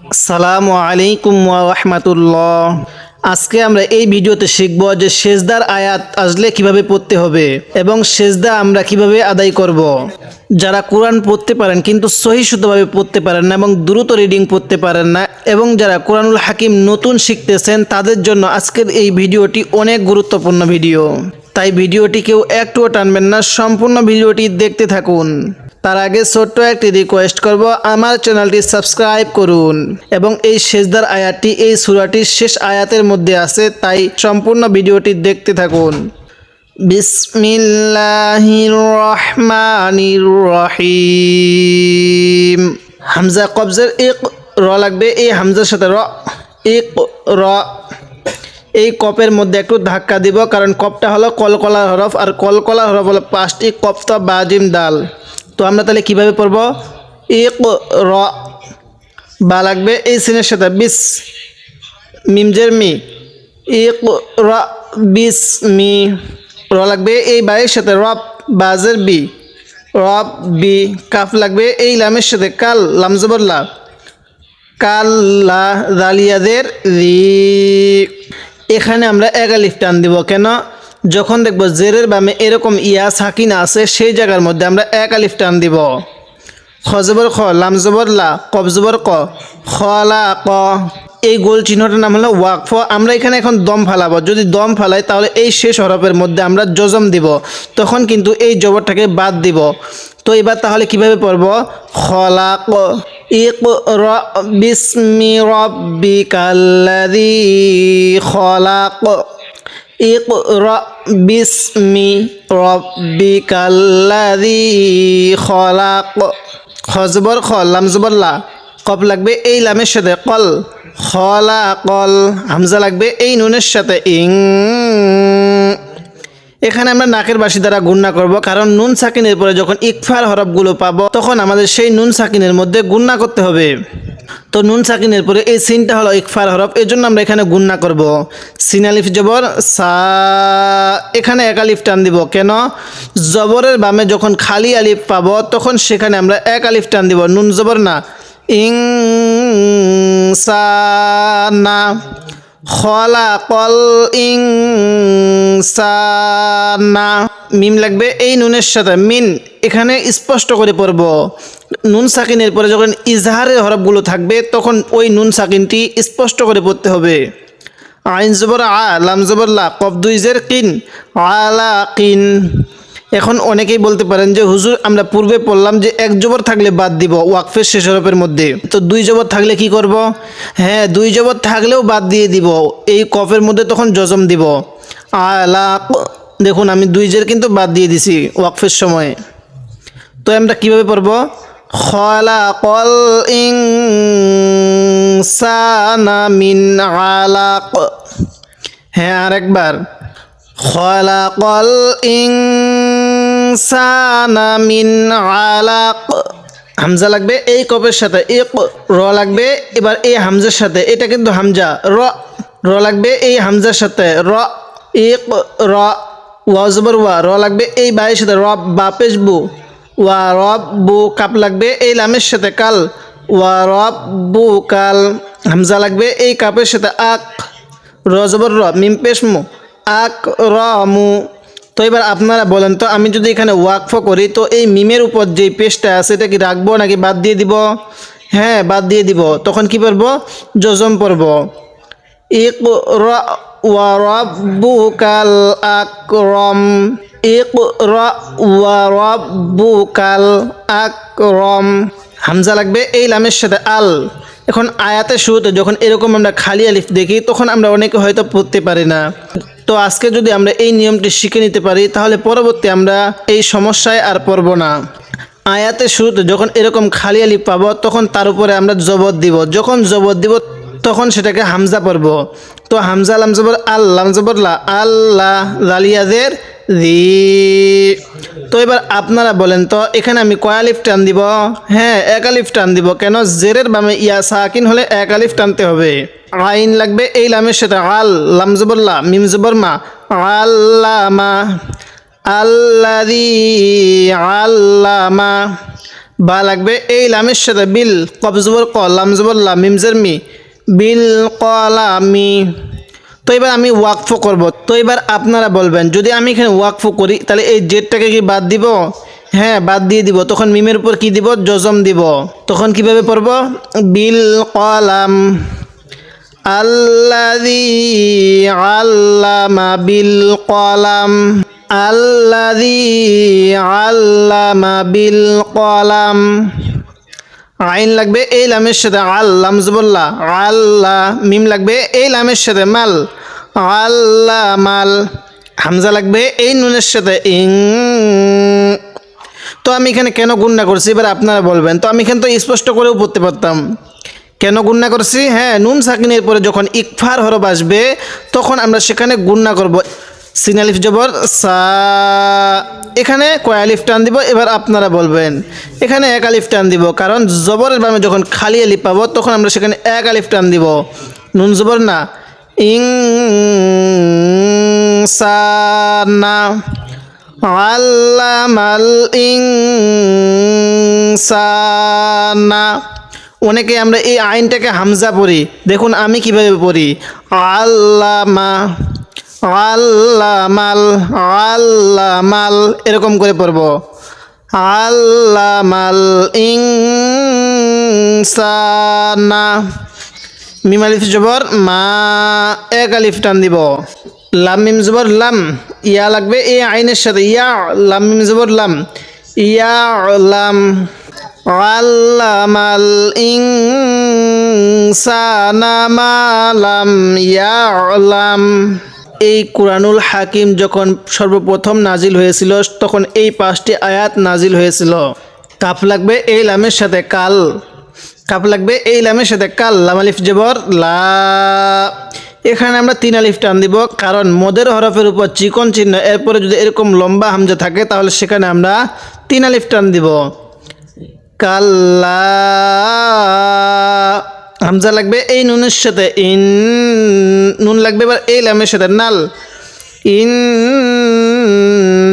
আসসালামু আলাইকুম ওয়া রাহমাতুল্লাহ। আজকে আমরা এই ভিডিওতে শিখব যে সেজদার আয়াত আসলে কিভাবে পড়তে হবে এবং সেজদা আমরা কিভাবে আদায় করব। যারা কোরআন পড়তে পারেন কিন্তু সহিষ্ণুভাবে পড়তে পারেন না এবং দ্রুত রিডিং পড়তে পারেন না এবং যারা কোরআনুল হাকিম নতুন শিখতেছেন তাদের জন্য আজকের এই ভিডিওটি অনেক গুরুত্বপূর্ণ ভিডিও। তাই ভিডিওটি কেউ একটুও টানবেন না, সম্পূর্ণ ভিডিওটি দেখতে থাকুন। তার আগে ছোট্ট একটি রিকোয়েস্ট করব, আমার চ্যানেলটি সাবস্ক্রাইব করুন এবং এই সেজদার আয়াতটি এই সূরাটির শেষ আয়াতের মধ্যে আছে, তাই সম্পূর্ণ ভিডিওটি দেখতে থাকুন। বিসমিল্লাহির রহমানির রহিম। হামজা কবজের ইক, র লাগবে এই হামজার সাথে র, ইক র। এই কপের মধ্যে একটু ধাক্কা দিব, কারণ কপটা হলো কলকলা হরফ আর কলকলা হরফ হলো পাঁচটি, কফতা বাজিম দাল। তো আমরা তাহলে কিভাবে পড়ব? ইক র, বা লাগবে এই সিনের সাথে বিস, মিমজের মি, ইক র বিস মি। র লাগবে এই বায়ের সাথে রব, বাজের বি, রব বি। কাফ লাগবে এই লামের সাথে কাল, লামজবরলা, কাল্লা, জালিয়াদের রি। এখানে আমরা এক আলিফ টান দিব। কেন? যখন দেখব জেরের বামে এরকম ইয়া সাকিনা আছে, সেই জায়গার মধ্যে আমরা এক আলিফ টান দিব। খজবর খ, লামজবর লা, কবজবর ক, খলা ক। এই গোল চিহ্নটার নাম হলো ওয়াকফ। আমরা এখানে এখন দম ফালাবো। যদি দম ফালাই তাহলে এই শেষ হরফের মধ্যে আমরা জজম দিব, তখন কিন্তু এই জবরটাকে বাদ দিব। তো এবার তাহলে কিভাবে পড়ব? খলাক, ইকরা বিসমি রাব্বিকাল্লাযী খলাক, ইকরা বিসমি রাব্বিকাল্লাযী খলাক। খজবর খ, লামজবর লা, কপ লাগবে এই লামের সাথে কল, খলা কল। হামজা লাগবে এই নুনের সাথে ইং। এখানে আমরা নাকের বাসি দ্বারা গুণনা করব, কারণ নুন সাকিনের পরে যখন ইকফার হরফগুলো পাবো তখন আমাদের সেই নুন সাকিনের মধ্যে গুণনা করতে হবে। তো নুন সাকিনের পরে এই সিনটা হলো ইকফার হরফ, এই জন্য আমরা এখানে গুণনা করব। সিন আলিফ জবর সা, এখানে এক আলিফ টান দিব। কেন? জবরের বামে যখন খালি আলিফ পাবো তখন সেখানে আমরা এক আলিফ টান দিব, নুন জবর না। ইং সা না, খলাকল ইনসানা। মিম লাগবে এই নুনের সাথে মিন, এখানে স্পষ্ট করে পড়ব। নুন সাকিনের পরে যখন ইজহারের হরফগুলো থাকবে তখন ওই নুন সাকিনটি স্পষ্ট করে পড়তে হবে। আইন জবর আ, লাম জবর লা, কফ দুই জের কিন, আলা কিন। এখন অনেকেই বলতে পারেন যে হুজুর আমরা পূর্বে পড়লাম যে এক জবর থাকলে বাদ দিব ওয়াকফের শেষ হরফের মধ্যে, তো দুই জবর থাকলে কি করব? হ্যাঁ, দুই জবর থাকলেও বাদ দিয়ে দিব, এই কফের মধ্যে তখন জজম দিব। আলা, দেখুন আমি দুই জের কিন্তু বাদ দিয়ে দিছি ওয়াকফের সময়। তো আমরা কিভাবে পড়ব? খলাকল ইনসানা মিন আলাক। হ্যাঁ, আরেকবার, খলাকল ইনসানা মিন আলাক। হামজা লাগবে এই কপের সাথে ইক, র লাগবে এবার এই হামজার সাথে, এটা কিন্তু হামজা র, র লাগবে এই হামজার সাথে র, ইক র। ওয়া জবর ওয়া, র লাগবে এই বায়ের সাথে রব, বা পেশ বু, ওয়া রব বু। কাপ লাগবে এই লামের সাথে কাল, ওয়া রব বু কাল। হামজা লাগবে এই কাপের সাথে আক, র জবর র, মিম পেশ মু, আক রমু। তো এবার আপনারা বলেন তো, আমি যদি এখানে ওয়াকফ করি তো এই মিমের উপর যে পেশটা আছে এটা কি রাখবো নাকি বাদ দিয়ে দিব? হ্যাঁ, বাদ দিয়ে দিব। তখন কি পড়ব? জজম পড়ব। ইকরা ওয়া রাব্বুকাল আকরাম, ইকরা ওয়া রাব্বুকাল আকরাম। হামজা লাগবে এই লামের সাথে আল। এখন আয়াতের শুরুতে যখন এরকম আমরা খালি আলিফ দেখি তখন আমরা অনেকে হয়তো পড়তে পারি না। তো আজকে যদি আমরা এই নিয়মটি শিখে নিতে পারি তাহলে পরবর্তী আমরা এই সমস্যায় আর পড়ব না। আয়াতের শুরুতে যখন এরকম খালি আলিফ পাবো তখন তার উপরে আমরা জবর দিব, যখন জবর দিব তখন সেটাকে হামজা পড়ব। তো হামজা লাম জবর আল, লাম জবর লা, আল্লাহ, জালিয়াদের রি। তো এবার আপনারা বলেন তো এখানে আমি কয় আলিফ টান দিব? হ্যাঁ, এক আলিফ টান দিব। কেন? জেরের বামে ইয়া সাকিন হলে এক আলিফ টানতে হবে। আইন লাগবে এই লামের সাথে আল, লাম জবর লা, মিম জবর মা, আল্লামা, আল্লাযী আল্লামা। বা লাগবে এই লামের সাথে বিল কফ জবর ক লাম জবর লা মিম জের মি বিল কলামি। তো এবার আমি ওয়াকফ করব। তো এবার আপনারা বলবেন যদি আমি এখানে ওয়াকফ করি তাহলে এই জেডটাকে কি বাদ দিব? হ্যাঁ, বাদ দিয়ে দিব। তখন মিমের উপর কি দিব? জজম দিব। তখন কিভাবে পড়ব? বিল কলাম আল্লাযী আল্লামা বিল কলাম আল্লাযী আল্লামা বিল কলাম। আইন লাগবে এই লামের সাথে আল লাম জবরলা আল্লাহ মিম লাগবে এই লামের সাথে মাল আল্লাহ মাল। হামজা লাগবে এই নুনের সাথে ইং। তো আমি এখানে কেন গুণনা করছি এবার আপনারা বলবেন। তো আমি এখানে তো স্পষ্ট করেও পড়তে পারতাম কেন গুণনা করছি। হ্যাঁ, নুন সাকিনের পরে যখন ইকফার হরফ আসবে তখন আমরা সেখানে গুণনা করব। সিন আলিফ জবর সা, এখানে কয় আলিফ টান দিব এবার আপনারা বলবেন। এখানে এক আলিফ টান দিব, কারণ জবরের বামে যখন খালি আলিফ পাবো তখন আমরা সেখানে এক আলিফ টান দিব। নুন জবর না ইং সা না আল্লামাল ইনসানা। অনেকে আমরা এই আইনটাকে হামজা পড়ি, দেখুন আমি কিভাবে পড়ি আল্লামা আল্লামাল আল্লামাল এরকম করে পড়ব আল্লামাল ইনসানা। মিম আলিফ জবর মা এক আলিফ টান দিব। লাম মিম জবর লাম ইয়া লাগবে এই আইনের সাথে ইয়া লাম মিম জবর লাম ইয়া লাম আল্লামাল ইনসানা মা লাম ইয়ালাম। এই কুরআনুল হাকিম যখন সর্বপ্রথম নাজিল হয়েছিল তখন এই 5টি আয়াত নাজিল হয়েছিল। কাফ লাগবে এই লামের সাথে কাল কাফ লাগবে এই লামের সাথে কাল লাম আলিফ জবর লা। এখানে আমরা 3 আলিফ টান দিব, কারণ মদের হরফের উপর চিকন চিহ্ন এরপরে যদি এরকম লম্বা হামজা থাকে তাহলে সেখানে আমরা 3 আলিফ টান দিব। কাল্লা হামজা লাগবে এই নুনের সাথে ইন নুন লাগবে এবার এই লামের সাথে নাল ইন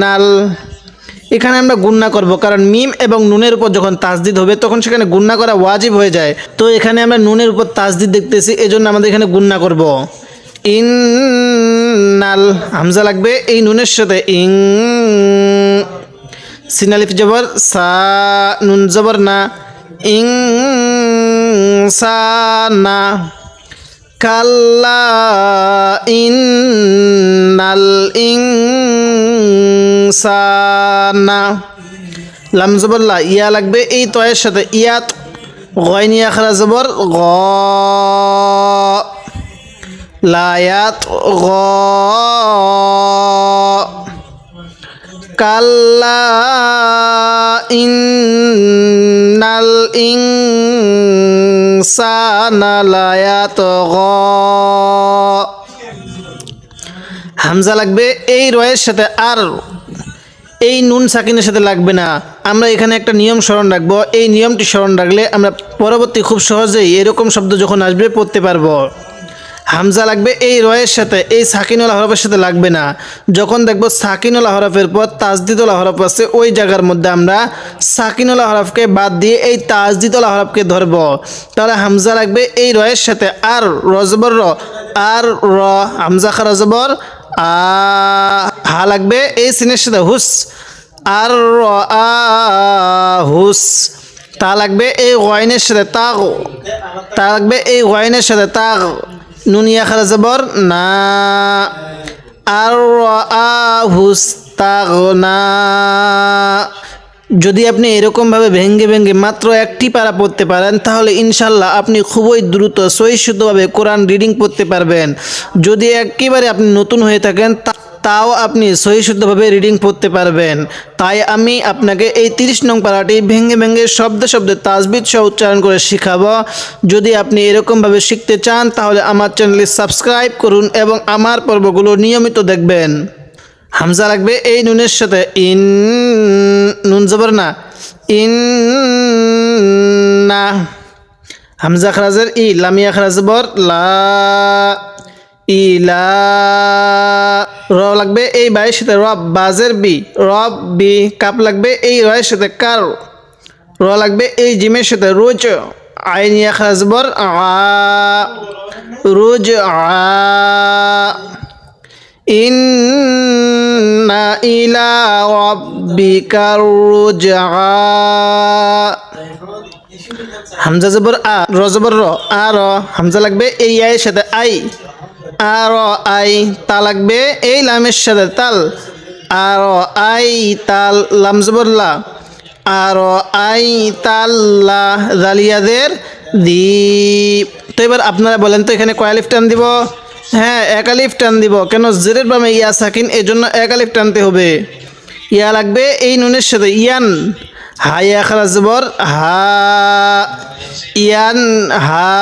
নাল। এখানে আমরা গুণনা করব, কারণ মিম এবং নুনের উপর যখন তাসদিদ হবে তখন সেখানে গুণনা করা ওয়াজিব হয়ে যায়। তো এখানে আমরা নুনের উপর তাসদিদ দেখতেছি, এজন্য আমাদের এখানে গুণনা করব। ইন নাল হামজা লাগবে এই নুনের সাথে ইং। সিন আলিফ জবর সা নুন জবর না ইং সা না কাল্লা ইন্নাল ইনসানা। লাম জবর লা ইয়া লাগবে এই তয়ের সাথে ইয়াত গয় নিয়া খারা জবর গ লায়াত গ কাল্লা ইন্নাল ইনসানা লায়াতগা। হামজা লাগবে এই রয়ের সাথে আর এই নুন সাকিনের সাথে লাগবে না। আমরা এখানে একটা নিয়ম স্মরণ রাখবো, এই নিয়মটি স্মরণ রাখলে আমরা পরবর্তী খুব সহজেই এরকম শব্দ যখন আসবে পড়তে পারবো। হামজা লাগবে এই রয়ের সাথে এই সাকিনওয়ালা হরফের সাথে লাগবে না। যখন দেখবো সাকিনওয়ালা হরফের পর তাজদিদওয়ালা হরফ আছে ওই জায়গার মধ্যে আমরা সাকিনওয়ালা হরফকে বাদ দিয়ে এই তাজদিদওয়ালা হরফকে ধরবো। তাহলে হামজা লাগবে এই রয়ের সাথে আর রজবর র আর র হামজা খারা জবর আ। হা লাগবে এই সিনের সাথে হুস আর র আ হুস। তা লাগবে এই গয়নের সাথে তাগ তা লাগবে এই গয়নের সাথে তাগ। নুনিয়া খারা জবর না আর হুস্তাগনা। যদি আপনি এরকমভাবে ভেঙ্গে ভেঙ্গে মাত্র একটি পারা পড়তে পারেন তাহলে ইনশাল্লাহ আপনি খুবই দ্রুত সহিষ্ণুভাবে কোরআন রিডিং পড়তে পারবেন। যদি একেবারে আপনি নতুন হয়ে থাকেন তাও আপনি সহিষ্ণুভাবে রিডিং পড়তে পারবেন। তাই আমি আপনাকে এই 30 নং পারাটি ভেঙ্গে ভেঙ্গে শব্দে শব্দে তাজবিদ সহ উচ্চারণ করে শিখাবো। যদি আপনি এরকমভাবে শিখতে চান তাহলে আমার চ্যানেলটি সাবস্ক্রাইব করুন এবং আমার পর্বগুলো নিয়মিত দেখবেন। হামজা লাগবে এই নুনের সাথে ইন নুন জবর না ইন না হামজা খারাজের ই লামিয়া খারাজ জবর লা ইলা। র লাগবে এই বাইয়ের সাথে রব বাজের বি রব বি। কাপ লাগবে এই রয়ের সাথে কার র লাগবে এই জিমের সাথে রোজ আইন ইয়া খারা জবর আ রোজ আ ইন্না ইলা রাব্বিকা রুজআ হামজা জবর আ র জবর র আর হামজা লাগবে এই আয়ের সাথে আই আর আই তা লাগবে এই লামের সাথে তাল আর আই তাল লাম জবর লা আর আই তাল্লা জালিয়াদের দ্বীপ। তো এবার আপনারা বলেন তো এখানে কয় আলিফ টান দিব? হ্যাঁ, এক আলিফ টান দিব। কেন? জেরের বামে ইয়া সাকিন, এই জন্য এক আলিফ টানতে হবে। ইয়া লাগবে এই নুনের সাথে ইয়ান, হা ইয়া খারা জবর হা, ইয়ান হা।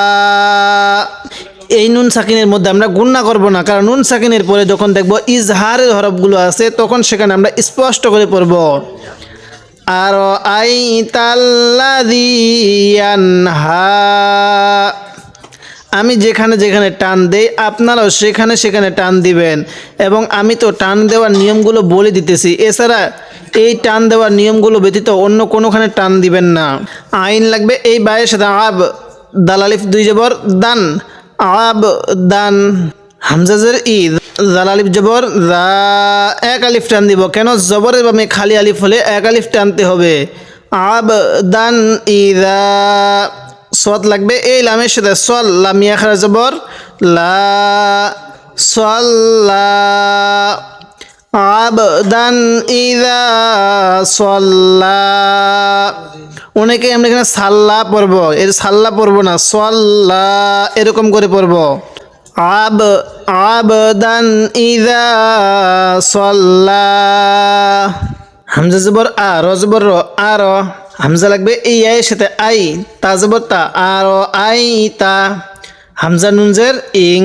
এই নুন সাকিনের মধ্যে আমরা গুণনা করব না, কারণ নুন সাকিনের পরে যখন দেখব ইজহারের হরফগুলো আছে তখন সেখানে আমরা স্পষ্ট করে পড়ব। আর আই তাল্লাযিয়ানহা, আমি যেখানে যেখানে টান দেই আপনারাও সেখানে সেখানে টান দিবেন, এবং আমি তো টান দেওয়ার নিয়মগুলো বলে দিতেছি। এছাড়া এই টান দেওয়ার নিয়মগুলো ব্যতীত অন্য কোনোখানে টান দিবেন না। আইন লাগবে এই বায়ের সাথে আব, দাল আলিফ দুই জবর দান, আব দান। হামজাজের ই, জাল আলিফ জবর দা, এক আলিফ টান দিব। কেন? জবরের বামে খালি আলিফ হলে এক আলিফ টানতে হবে। আব দান ইদা। সদ লাগবে এই লামের সাথে সল, লামিয়া খারা জবর লা, সল্লা। আবদান ইদা সল্লা। অনেকে আমরা এখানে সাল্লা পড়ব, এর সাল্লা পড়ব না, সল্লা এরকম করে পড়ব। আবদান ইদা সল্লা। হামজা জবর আ, র জবর র, আর হামজা লাগবে এই আয়ের সাথে আই, তা জবর তা, আর আই তা। হামজা নুনজের ইং,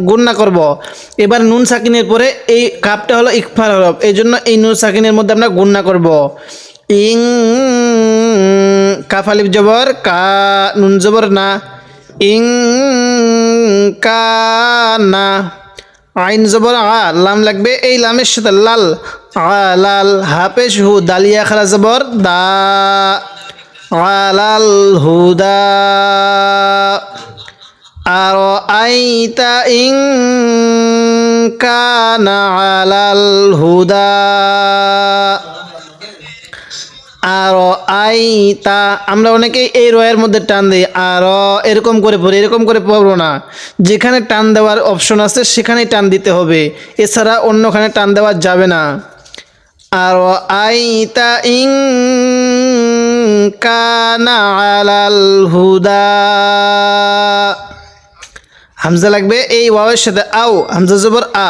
গুণনা করব। এবার নুন সাকিনের পরে এই কাপটা হলো ইকফার হরফ, এই জন্য এই নুন সাকিনের মধ্যে আমরা গুণনা করব। ইং, কাফ আলিফ জবর কা, নুন জবর না, ইং কানা। আইন জবর আ, লাম লাগবে এই লামের সাথে লাল, আলাল। হাফেজ হু, দালিয়া খারা জবর দা, আলাল হুদা। আর আইতা ইং কানা আলাল হুদা। আর আইতা, আমরা অনেকেই এই রয়ের মধ্যে টান দিই, আর এরকম করে পড়ি, এরকম করে পড়বো না। যেখানে টান দেওয়ার অপশন আছে সেখানেই টান দিতে হবে, এছাড়া অন্যখানে টান দেওয়া যাবে না। আর আইতা ইং কানা আলাল হুদা। হামজা লাগবে এই ওয়াওয়ের সাথে আও, হামজা জবর আ,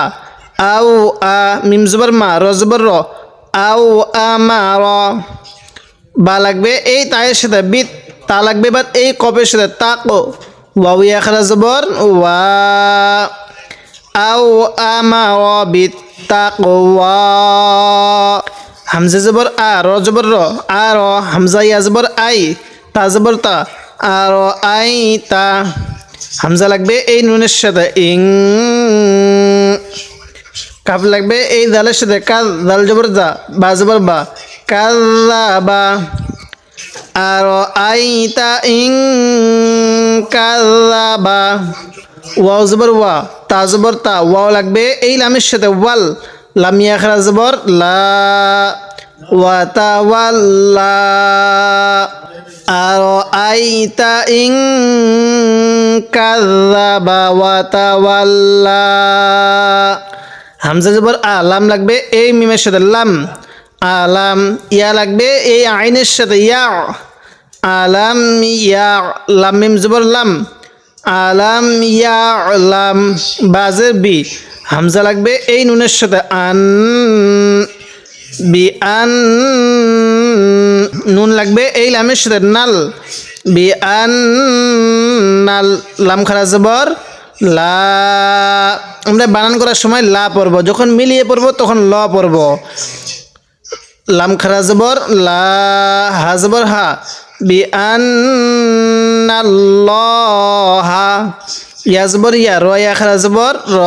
আও আ, মিম জবর মা, র জবর র, আও আমা র। বা লাগবে এই তায়ের সাথে বিত, তা লাগবে এবার এই কপের সাথে তাক, ওয়াও ইয়া খারা জবর ওয়া, আও আমা র বিত তাক ওয়া। হামজা জবর আ, র জবর র, আর হামজা ইয়া জবর আই, তা জবর তা, আর আই তা। হামজা লাগবে এই নুনের সাথে ইং, কাফ লাগবে এই দালের সাথে কাল, দাল জবর দা, বা জবর বা, কাল্লাবা। আর আইতা ইং কাল্লাবা। ওয়াও জবর ওয়া, তা জবর তা, ওয়াও লাগবে এই লামের সাথে ওয়াল, লামিয়া খারা জবর লা, ওয়া তা ওয়াল্লা। আর আইতা ইং কাল্লাবা ওয়া তা ওয়াল্লা। হামজা জবর আ, লাম লাগবে এই মিমের সাথে লাম, আলাম। ইয়া লাগবে এই আইনের সাথে ইয়া, আলাম ইয়া, লাম মিম জবর লাম, আলাম ইয়া লাম। বাজের বি, হামজা লাগবে এই নুনের সাথে আন, বি আন। নুন লাগবে এই লামের সাথে নাল, বি আন নাল। লাম খারা জবর লা, আমরা বানান করার সময় লা পড়ব, যখন মিলিয়ে পড়ব তখন ল পড়ব। লাম খারা জবর লা, হা জবর হা, বি আন্নাল্লাহা। ইয়া জবর ইয়া, র ইয়া খারা জবর র,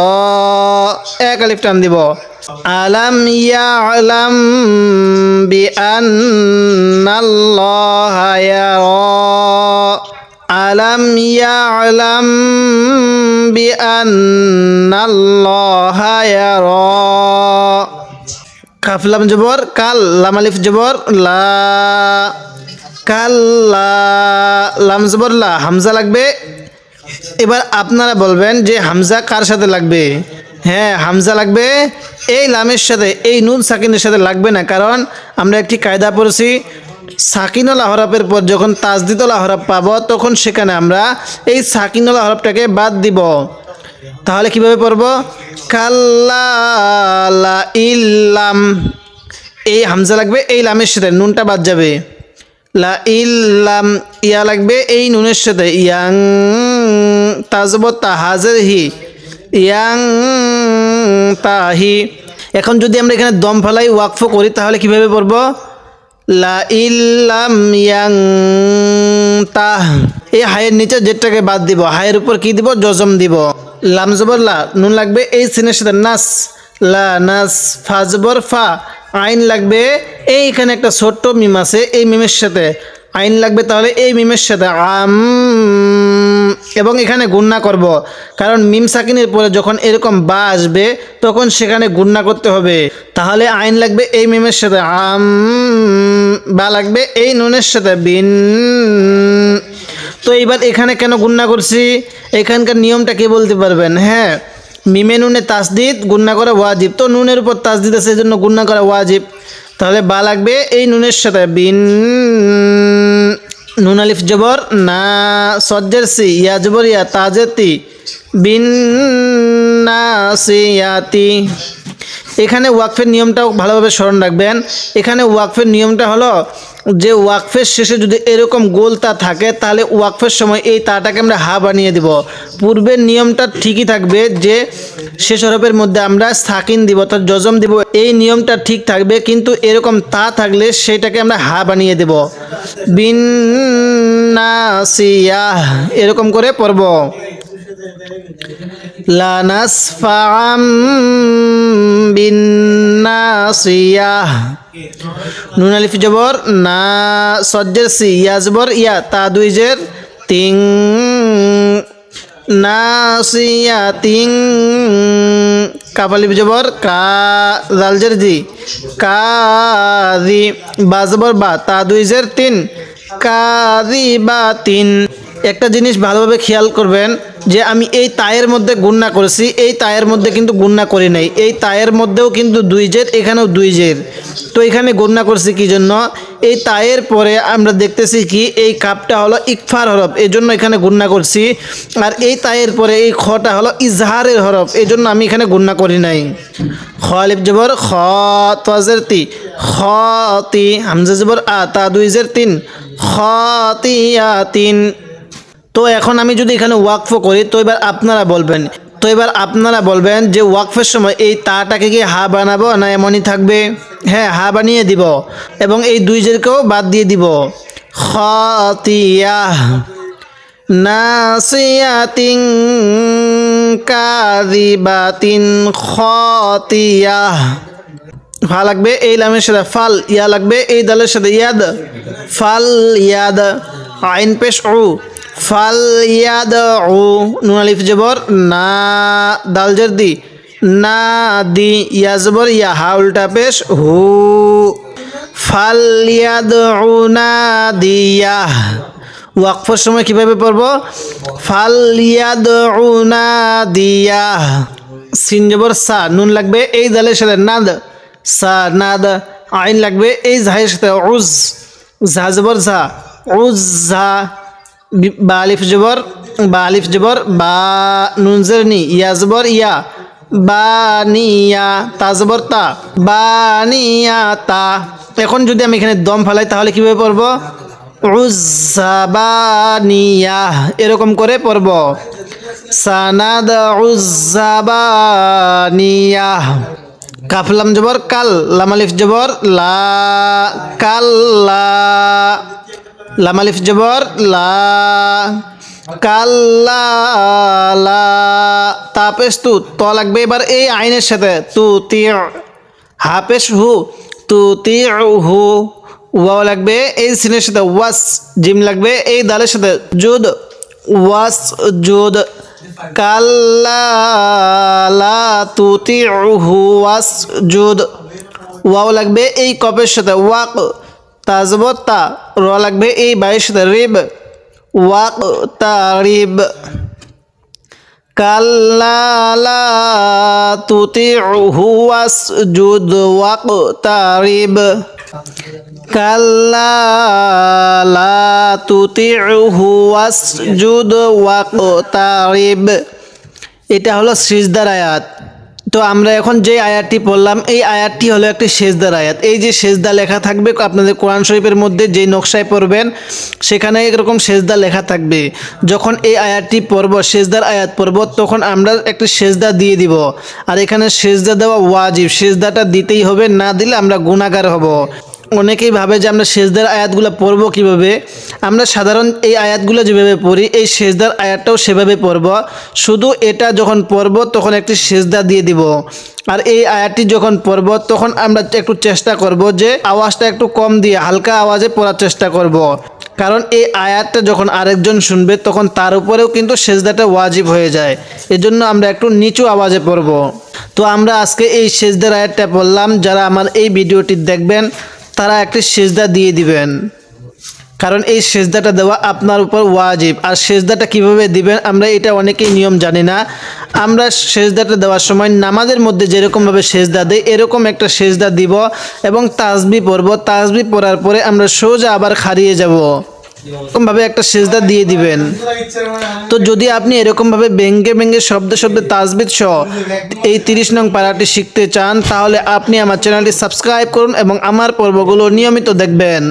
এক আলিফ টান দিব। আলাম ইয়ালাম বিআন্নাল্লাহা ইয়ারা আলাম ইয়ালাম বিআন্নাল্লাহা ইয়ারা কাফ লাম জবর কাল লাম আলিফ জবর লা কাল্লা লাম জবর লা হামজা লাগবে। এবার আপনারা বলবেন যে হামজা কার সাথে লাগবে? হ্যাঁ, হামজা লাগবে এই লামের সাথে, এই নুন সাকিনের সাথে লাগবে না। কারণ আমরা একটি কায়দা পড়েছি, সাকিনওয়ালা হরফের পর যখন তাজদিদওয়ালা হরফ পাবো তখন সেখানে আমরা এই সাকিনওয়ালা হরফটাকে বাদ দিব। তাহলে কিভাবে পড়ব? কাল্লা লা ইল্লাম, এই হামজা লাগবে এই লামের সাথে, নুনটা বাদ যাবে। লা ইল্লাম ইয়া লাগবে এই নুনের সাথে, ইয়াং তাজব তাহাজের হি, ইয়াং তাহি। এখন যদি আমরা এখানে দম ফেলাই ওয়াকফ করি তাহলে কিভাবে পড়ব? লা ইল্লাম ইয়াং তাহ, এই হায়ের নিচে জেরটাকে বাদ দিব, হায়ের উপর কি দিব? জজম দিব। লাম জবর লা, নুন লাগবে এই সিনের সাথে, নাস লা নাস। ফা জবর ফা, আইন লাগবে এইখানে একটা ছোট্ট মিম আছে, এই মিমের সাথে আইন লাগবে, তাহলে এই মিমের সাথে আম, এবং এখানে গুণনা করব, কারণ মিম সাকিনের পরে যখন এরকম বা আসবে তখন সেখানে গুণনা করতে হবে। তাহলে আইন লাগবে এই মিমের সাথে আম, বা লাগবে এই নুনের সাথে বিন। তো এইবার এখানে কেন গুণনা করছি, এখানকার নিয়মটা কে বলতে পারবেন? হ্যাঁ, মিমে নুনে তাসদিদ গুণনা করা ওয়াজিব, তো নুনের উপর তাসদিদ আছে এই জন্য গুণনা করা ওয়াজিব। তাহলে বা লাগবে এই নুনের সাথে বিন। নুন আলিফ জবর না, সজ্জের সি, ইয়া জবর ইয়া, তাজের তি, বিন নাসিয়াতি। এখানে ওয়াকফের নিয়মটাও ভালোভাবে স্মরণ রাখবেন। এখানে ওয়াকফের নিয়মটা হলো যে ওয়াকফের শেষে যদি এরকম গোল তা থাকে তাহলে ওয়াকফের সময় এই তাটাকে আমরা হা বানিয়ে দিব। পূর্বের নিয়মটা ঠিকই থাকবে যে শেষ হরফের মধ্যে আমরা সাকিন দিব, অর্থাৎ জজম দিব, এই নিয়মটা ঠিক থাকবে, কিন্তু এরকম তা থাকলে সেটাকে আমরা হা বানিয়ে দেব। বিন নাসিয়াহ এরকম করে পড়ব। লা নাসফাআম বিন নাসিয়াহ। নুন আলিফ জবর না, সজ্জের সি, ইয়া জবর ইয়া, তা দুই জের তিং, নাসিয়াতিং। কাফ আলিফ জবর কা, জাল জের জি, কাযি। বা জবর বা, তা দুই জের তিন, কাযিবাতিন। একটা জিনিস ভালোভাবে খেয়াল করবেন যে আমি এই তায়ের মধ্যে গুণনা করেছি, এই তায়ের মধ্যে কিন্তু গুণনা করি নাই, এই তায়ের মধ্যেও কিন্তু দুই জের, এখানেও দুই জের। তো এখানে গুণনা করছি কি জন্য? এই তায়ের পরে আমরা দেখতেছি কি এই কাপটা হলো ইকফার হরফ, এই জন্য এখানে গুণনা করছি। আর এই তায়ের পরে এই খটা হলো ইজহারের হরফ, এই জন্য আমি এখানে গুণনা করি নাই। খ আলিফ জবর খ, তাজের তি, খতি। হামজা জবর আ, তা দুই জের তিন, খতিয়াতিন। তো এখন আমি যদি এখানে ওয়াকফ করি তো এবার আপনারা বলবেন যে ওয়াকফের সময় এই তাটাকে কি হা বানাবো না এমনই থাকবে? হ্যাঁ, হা বানিয়ে দিব এবং এই দুই জেরকেও বাদ দিয়ে দিব। খাতিয়াহ, নাসিয়াতিন কাযিবাতিন খাতিয়াহ। ফা লাগবে এই লামের সাথে ফাল, ইয়া লাগবে এই দালের সাথে ইয়াদ, ফাল ইয়াদ। আইন পেশ উ, ফাল ইয়াদ উ। নুন আলিফ জবর না, দাল জের দি, না দি, ইয়া জবর ইয়া, হা উল্টা পেশ হু, ফাল ইয়াদ উ না দিয়া। ওয়াকফের সময় কিভাবে পড়ব? ফাল ইয়াদ উ না দিয়া। সিন জবর সা, নুন লাগবে এই দালের সাথে নাদ, সা নাদ। আইন লাগবে এই জাহের সাথে উজ, জা জবর জা, উজ জা। বা আলিফ জবর বা, নুন জের নি, ইয়া জবর ইয়া, বানিয়া। তা জবর তা, বানিয়া তা। এখন যদি আমি এখানে দম ফেলাই তাহলে কিভাবে পড়ব? উজ্জাবানিয়া এরকম করে পড়ব। সানাদ উজ্জাবানিয়া। কাফ লাম জবর কাল, লাম আলিফ জবর লা, কাল্লা। লাম আলিফ জবর লা, কাল্লা লা তাপেশ তু ত লাগবে এবার এই আইনের সাথে তু তি হাপেশ হু তু তি হু ওয়াও লাগবে এই সিনের সাথে ওয়াস জিম লাগবে এই দালের সাথে জুদ ওয়াস জুদ কাল্লা লা তুতিউহু ওয়াস জুদ ওয়াও লাগবে এই কফের সাথে ওয়াক তাজবত তা র লাগবে এই বাইয়ের সাথে রিব ওয়াক তারিব কাল্লা লা তুতিউহু ওয়াসজুদ ওয়াকতারিব কাল্লা লা তুতিউহু ওয়াসজুদ ওয়াকতারিব। এটা হলো সিজদার আয়াত। তো আমরা এখন যে আয়াতটি পড়লাম এই আয়াতটি হলো একটি সেজদার আয়াত। এই যে সেজদা লেখা থাকবে আপনাদের কোরআন শরীফের মধ্যে যেই নকশায় পড়বেন সেখানে এরকম সেজদা লেখা থাকবে। যখন এই আয়াতটি পড়ব সেজদার আয়াত পড়ব তখন আমরা একটি সেজদা দিয়ে দিব। আর এখানে সেজদা দেওয়া ওয়াজিব, সেজদাটা দিতেই হবে, না দিলে আমরা গুনাহগার হব। অনেকেই ভাবে যে আমরা সেজদার আয়াতগুলো পড়ব কিভাবে। আমরা সাধারণ এই আয়াতগুলো যেভাবে পড়ি এই সেজদার আয়াতটাও সেভাবে পড়ব, শুধু এটা যখন পড়ব তখন একটি সেজদা দিয়ে দিব। আর এই আয়াতটি যখন পড়ব তখন আমরা একটু চেষ্টা করব যে আওয়াজটা একটু কম দিয়ে হালকা আওয়াজে পড়ার চেষ্টা করব, কারণ এই আয়াতটা যখন আরেকজন শুনবে তখন তার উপরেও কিন্তু সেজদাটা ওয়াজিব হয়ে যায়। এজন্য আমরা একটু নিচু আওয়াজে পড়ব। তো আমরা আজকে এই সেজদার আয়াতটা পড়লাম। যারা আমার এই ভিডিওটি দেখবেন তারা একটি সেজদা দিয়ে দিবেন, কারণ এই সেজদাটা দেওয়া আপনার উপর ওয়াজিব। আর সেজদাটা কিভাবে দিবেন আমরা এটা অনেকেই নিয়ম জানি না। আমরা সেজদাটা দেওয়ার সময় নামাজের মধ্যে যেরকমভাবে সেজদা দেই এরকম একটা সেজদা দিব এবং তাসবিহ পড়ব। তাসবিহ পড়ার পরে আমরা সোজা আবার খাড়িয়ে যাব, এরকমভাবে একটা সেজদা দিয়ে দিবেন। তো যদি আপনি এরকমভাবে ব্যঙ্গে ব্যঙ্গে শব্দে শব্দে তাসবিহ সহ এই 30 নং পারাটি শিখতে চান তাহলে আপনি আমার চ্যানেলটি সাবস্ক্রাইব করুন এবং আমার পর্বগুলো নিয়মিত দেখবেন।